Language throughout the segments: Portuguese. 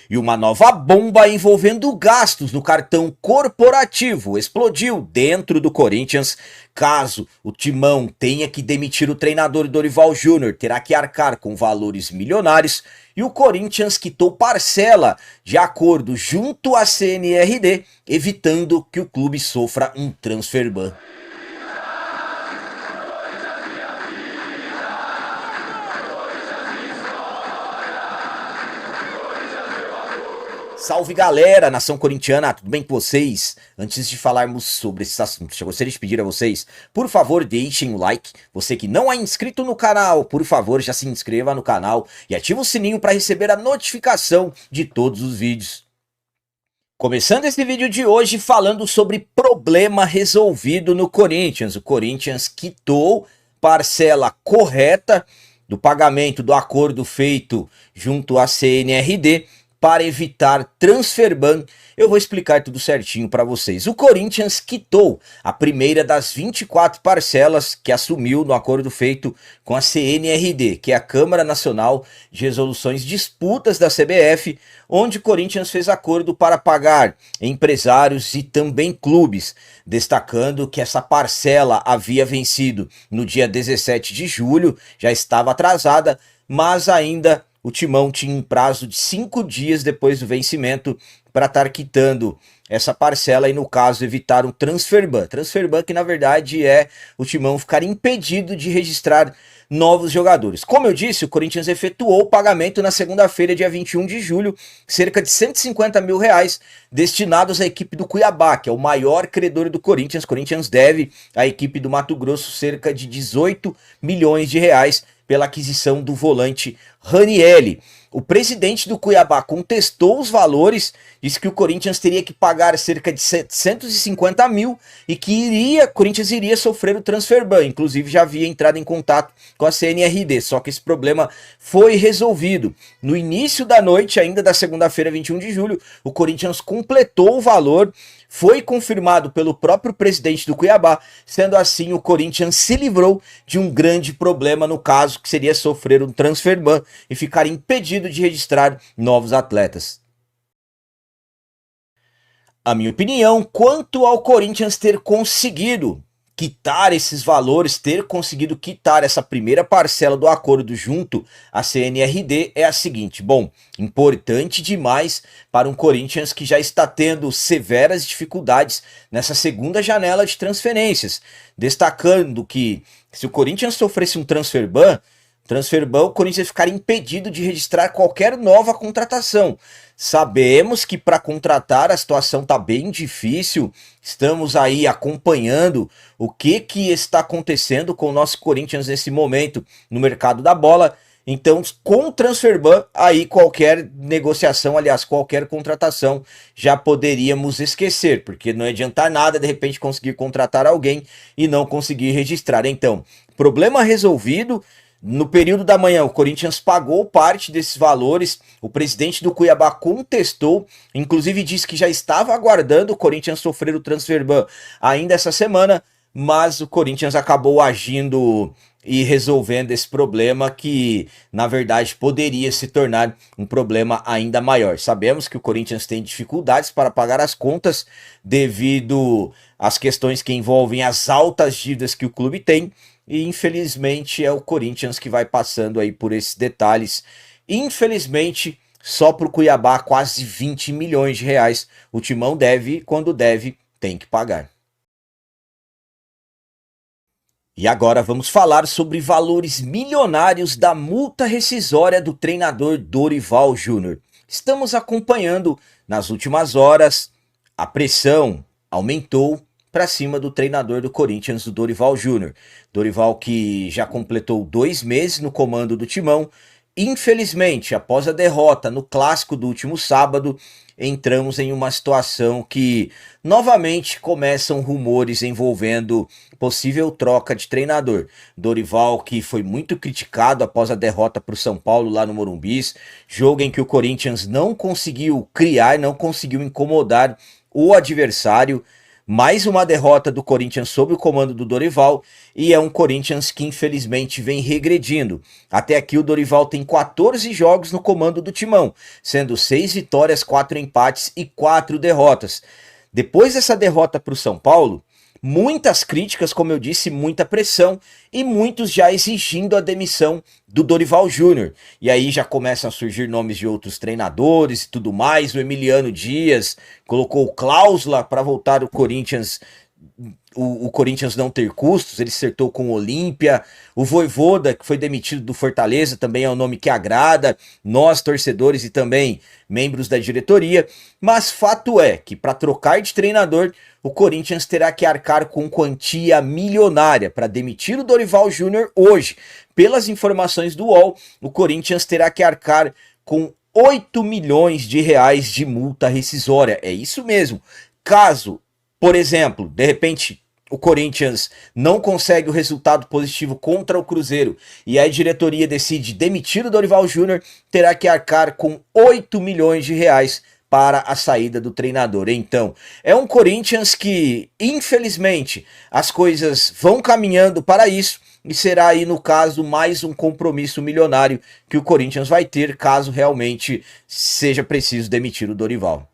E uma nova bomba envolvendo gastos no cartão corporativo explodiu dentro do Corinthians. Caso o Timão tenha que demitir o treinador Dorival Júnior, terá que arcar com valores milionários. E o Corinthians quitou parcela de acordo junto à CNRD, evitando que o clube sofra um transfer ban. Salve galera, nação corintiana, tudo bem com vocês? Antes de falarmos sobre esses assuntos, eu gostaria de pedir a vocês, por favor, deixem o like. Você que não é inscrito no canal, por favor, já se inscreva no canal e ative o sininho para receber a notificação de todos os vídeos. Começando esse vídeo de hoje falando sobre problema resolvido no Corinthians. O Corinthians quitou parcela correta do pagamento do acordo feito junto à CNRD, para evitar transfer ban. Eu vou explicar tudo certinho para vocês. O Corinthians quitou a primeira das 24 parcelas que assumiu no acordo feito com a CNRD, que é a Câmara Nacional de Resoluções de Disputas da CBF, onde o Corinthians fez acordo para pagar empresários e também clubes, destacando que essa parcela havia vencido no dia 17 de julho, já estava atrasada, mas ainda o Timão tinha um prazo de 5 dias depois do vencimento para estar quitando essa parcela e, no caso, evitar um transfer ban. Transfer ban que, na verdade, é o Timão ficar impedido de registrar novos jogadores. Como eu disse, o Corinthians efetuou o pagamento na segunda-feira, dia 21 de julho, cerca de 150 mil reais destinados à equipe do Cuiabá, que é o maior credor do Corinthians. O Corinthians deve à equipe do Mato Grosso cerca de 18 milhões de reais pela aquisição do volante Ranieri. O presidente do Cuiabá contestou os valores, disse que o Corinthians teria que pagar cerca de 750 mil e que o Corinthians iria sofrer o transfer ban. Inclusive já havia entrado em contato com a CNRD, só que esse problema foi resolvido. No início da noite, ainda da segunda-feira, 21 de julho, o Corinthians completou o valor, foi confirmado pelo próprio presidente do Cuiabá. Sendo assim, o Corinthians se livrou de um grande problema, no caso, que seria sofrer um transfer ban e ficar impedido de registrar novos atletas. A minha opinião quanto ao Corinthians ter conseguido quitar esses valores, ter conseguido quitar essa primeira parcela do acordo junto à CNRD é a seguinte: bom, importante demais para um Corinthians que já está tendo severas dificuldades nessa segunda janela de transferências, destacando que se o Corinthians sofresse um transfer ban, o Corinthians ficaria impedido de registrar qualquer nova contratação. Sabemos que para contratar a situação está bem difícil, estamos aí acompanhando o que está acontecendo com o nosso Corinthians nesse momento no mercado da bola. Então, com o transfer ban, aí qualquer negociação, aliás, qualquer contratação já poderíamos esquecer, porque não adianta nada de repente conseguir contratar alguém e não conseguir registrar. Então, problema resolvido. No período da manhã, o Corinthians pagou parte desses valores, o presidente do Cuiabá contestou, inclusive disse que já estava aguardando o Corinthians sofrer o transfer ban ainda essa semana, mas o Corinthians acabou agindo e resolvendo esse problema que, na verdade, poderia se tornar um problema ainda maior. Sabemos que o Corinthians tem dificuldades para pagar as contas devido às questões que envolvem as altas dívidas que o clube tem, e infelizmente é o Corinthians que vai passando aí por esses detalhes. Infelizmente, só para o Cuiabá quase 20 milhões de reais. O Timão deve, quando deve, tem que pagar. E agora vamos falar sobre valores milionários da multa rescisória do treinador Dorival Júnior. Estamos acompanhando nas últimas horas, a pressão aumentou para cima do treinador do Corinthians, do Dorival Júnior. Dorival que já completou 2 meses no comando do Timão. Infelizmente, após a derrota no clássico do último sábado, entramos em uma situação que novamente começam rumores envolvendo possível troca de treinador. Dorival que foi muito criticado após a derrota para o São Paulo lá no Morumbi, jogo em que o Corinthians não conseguiu criar, não conseguiu incomodar o adversário. Mais uma derrota do Corinthians sob o comando do Dorival, e é um Corinthians que infelizmente vem regredindo. Até aqui o Dorival tem 14 jogos no comando do Timão, sendo 6 vitórias, 4 empates e 4 derrotas. Depois dessa derrota para o São Paulo, muitas críticas, como eu disse, muita pressão e muitos já exigindo a demissão do Dorival Júnior. E aí já começam a surgir nomes de outros treinadores e tudo mais. O Emiliano Dias colocou cláusula para voltar o Corinthians, o Corinthians não ter custos, ele acertou com o Olímpia. O Vojvoda, que foi demitido do Fortaleza, também é um nome que agrada nós, torcedores e também membros da diretoria. Mas fato é que para trocar de treinador, o Corinthians terá que arcar com quantia milionária para demitir o Dorival Júnior hoje. Pelas informações do UOL, o Corinthians terá que arcar com 8 milhões de reais de multa rescisória. É isso mesmo. Caso, por exemplo, de repente o Corinthians não consegue o resultado positivo contra o Cruzeiro e a diretoria decide demitir o Dorival Júnior, terá que arcar com 8 milhões de reais para a saída do treinador. Então, é um Corinthians que, infelizmente, as coisas vão caminhando para isso e será aí, no caso, mais um compromisso milionário que o Corinthians vai ter caso realmente seja preciso demitir o Dorival.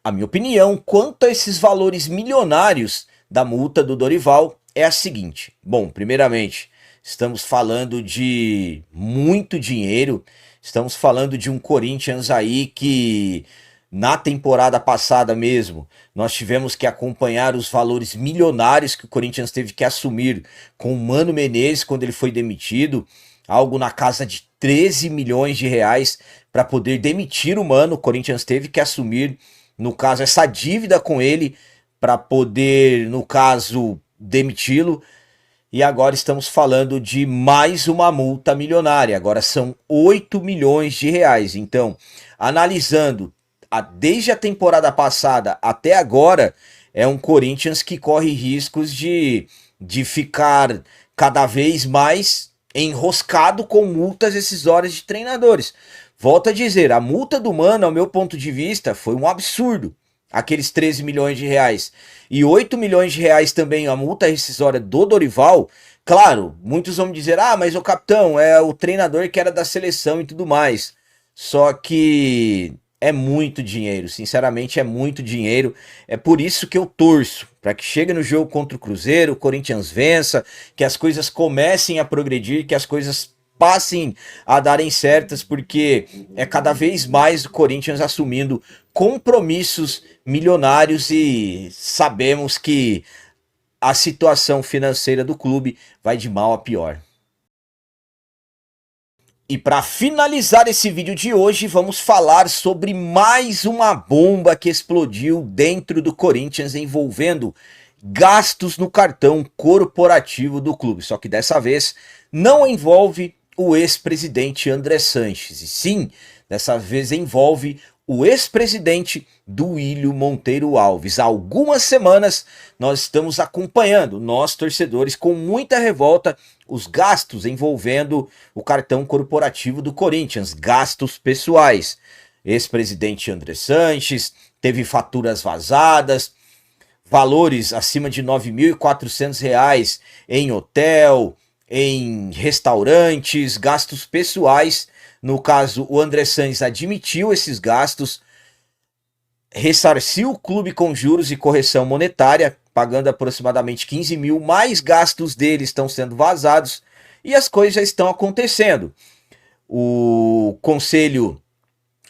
A minha opinião quanto a esses valores milionários da multa do Dorival é a seguinte. Bom, primeiramente, estamos falando de muito dinheiro, estamos falando de um Corinthians aí que na temporada passada mesmo nós tivemos que acompanhar os valores milionários que o Corinthians teve que assumir com o Mano Menezes quando ele foi demitido, algo na casa de 13 milhões de reais para poder demitir o Mano. O Corinthians teve que assumir, no caso, essa dívida com ele para poder, no caso, demiti-lo. E agora estamos falando de mais uma multa milionária. Agora são 8 milhões de reais. Então, analisando desde a temporada passada até agora, é um Corinthians que corre riscos de ficar cada vez mais enroscado com multas rescisórias de treinadores. Volto a dizer, a multa do Mano, ao meu ponto de vista, foi um absurdo. Aqueles 13 milhões de reais. E 8 milhões de reais também a multa rescisória do Dorival. Claro, muitos vão dizer, mas o capitão é o treinador que era da seleção e tudo mais. Só que é muito dinheiro, sinceramente é muito dinheiro. É por isso que eu torço, para que chegue no jogo contra o Cruzeiro, o Corinthians vença, que as coisas comecem a progredir, que as coisas passem a darem certas, porque é cada vez mais o Corinthians assumindo compromissos milionários e sabemos que a situação financeira do clube vai de mal a pior. E para finalizar esse vídeo de hoje, vamos falar sobre mais uma bomba que explodiu dentro do Corinthians envolvendo gastos no cartão corporativo do clube. Só que dessa vez não envolve o ex-presidente André Sanches, e sim, dessa vez envolve o ex-presidente Duílio Monteiro Alves. Há algumas semanas nós estamos acompanhando, nós torcedores, com muita revolta, os gastos envolvendo o cartão corporativo do Corinthians, gastos pessoais. Ex-presidente André Sanches teve faturas vazadas, valores acima de R$ 9.400 em hotel, em restaurantes, gastos pessoais. No caso, o André Sanches admitiu esses gastos, ressarciu o clube com juros e correção monetária, pagando aproximadamente 15 mil, mais gastos dele estão sendo vazados e as coisas já estão acontecendo. O Conselho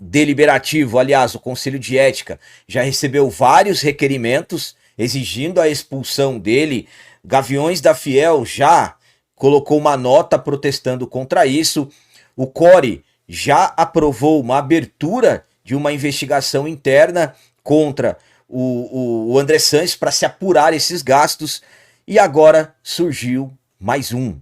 Deliberativo, aliás, o Conselho de Ética, já recebeu vários requerimentos exigindo a expulsão dele. Gaviões da Fiel já colocou uma nota protestando contra isso. O CORE já aprovou uma abertura de uma investigação interna contra o André Sanches para se apurar esses gastos. E agora surgiu mais um.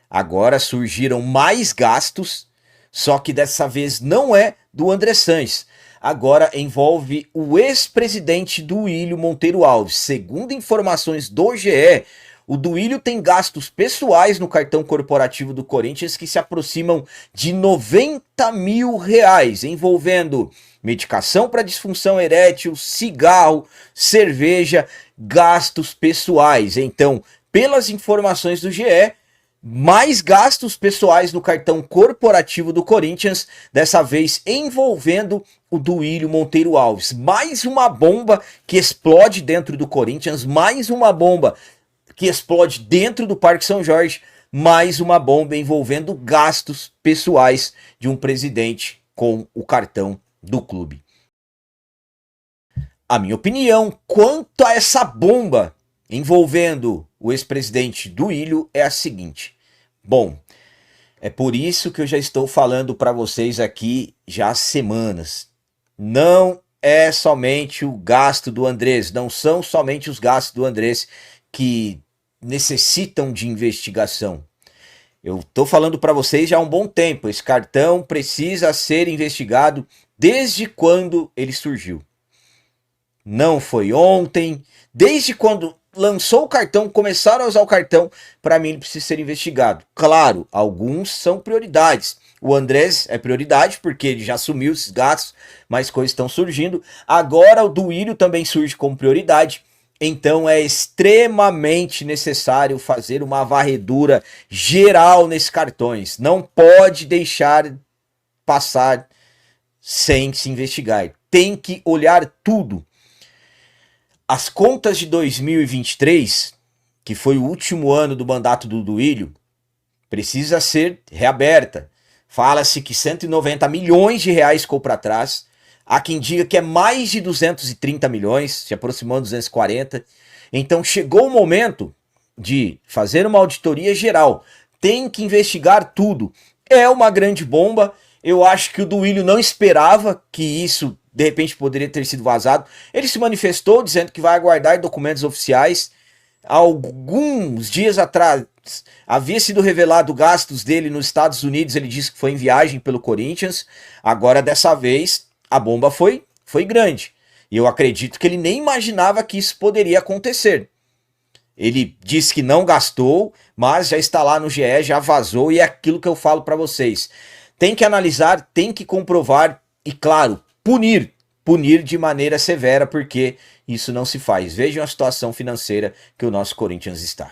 Agora surgiram mais gastos, só que dessa vez não é do André Sanches. Agora envolve o ex-presidente Duílio Monteiro Alves. Segundo informações do GE, O Duílio tem gastos pessoais no cartão corporativo do Corinthians que se aproximam de R$ 90.000, envolvendo medicação para disfunção erétil, cigarro, cerveja, gastos pessoais. Então, pelas informações do GE, mais gastos pessoais no cartão corporativo do Corinthians, dessa vez envolvendo o Duílio Monteiro Alves. Mais uma bomba que explode dentro do Corinthians, mais uma bomba que explode dentro do Parque São Jorge, mais uma bomba envolvendo gastos pessoais de um presidente com o cartão do clube. A minha opinião quanto a essa bomba envolvendo o ex-presidente Duílio é a seguinte. Bom, é por isso que eu já estou falando para vocês aqui já há semanas. Não é somente o gasto do Andrés, não são somente os gastos do Andrés que necessitam de investigação. Eu estou falando para vocês já há um bom tempo, esse cartão precisa ser investigado desde quando ele surgiu. Não foi ontem, desde quando lançou o cartão, começaram a usar o cartão, para mim ele precisa ser investigado. Claro, alguns são prioridades. O Andrés é prioridade porque ele já assumiu esses gastos, mais coisas estão surgindo. Agora o Duílio também surge como prioridade. Então é extremamente necessário fazer uma varredura geral nesses cartões. Não pode deixar passar sem se investigar. Tem que olhar tudo. As contas de 2023, que foi o último ano do mandato do Duílio, precisa ser reaberta. Fala-se que 190 milhões de reais ficou para trás. Há quem diga que é mais de 230 milhões, se aproximando de 240. Então chegou o momento de fazer uma auditoria geral. Tem que investigar tudo. É uma grande bomba. Eu acho que o Duílio não esperava que isso de repente poderia ter sido vazado. Ele se manifestou dizendo que vai aguardar documentos oficiais. Alguns dias atrás havia sido revelado gastos dele nos Estados Unidos. Ele disse que foi em viagem pelo Corinthians. Agora dessa vez a bomba foi grande. E eu acredito que ele nem imaginava que isso poderia acontecer. Ele disse que não gastou, mas já está lá no GE, já vazou, e é aquilo que eu falo para vocês. Tem que analisar, tem que comprovar e, claro, punir de maneira severa, porque isso não se faz. Vejam a situação financeira que o nosso Corinthians está.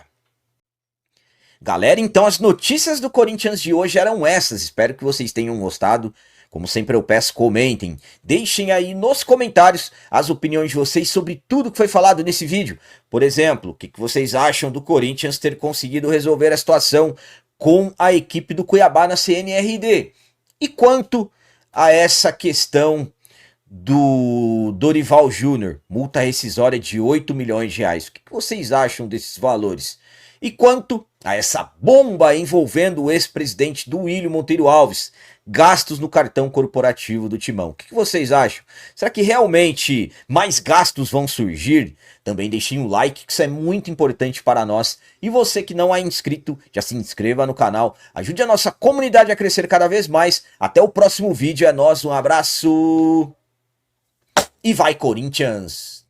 Galera, então as notícias do Corinthians de hoje eram essas. Espero que vocês tenham gostado. Como sempre eu peço, comentem. Deixem aí nos comentários as opiniões de vocês sobre tudo que foi falado nesse vídeo. Por exemplo, o que vocês acham do Corinthians ter conseguido resolver a situação com a equipe do Cuiabá na CNRD? E quanto a essa questão do Dorival Júnior, multa rescisória de 8 milhões de reais. O que vocês acham desses valores? E quanto a essa bomba envolvendo o ex-presidente Duílio Monteiro Alves, gastos no cartão corporativo do Timão. O que vocês acham? Será que realmente mais gastos vão surgir? Também deixem um like, que isso é muito importante para nós. E você que não é inscrito, já se inscreva no canal. Ajude a nossa comunidade a crescer cada vez mais. Até o próximo vídeo. É nóis, um abraço. E vai, Corinthians!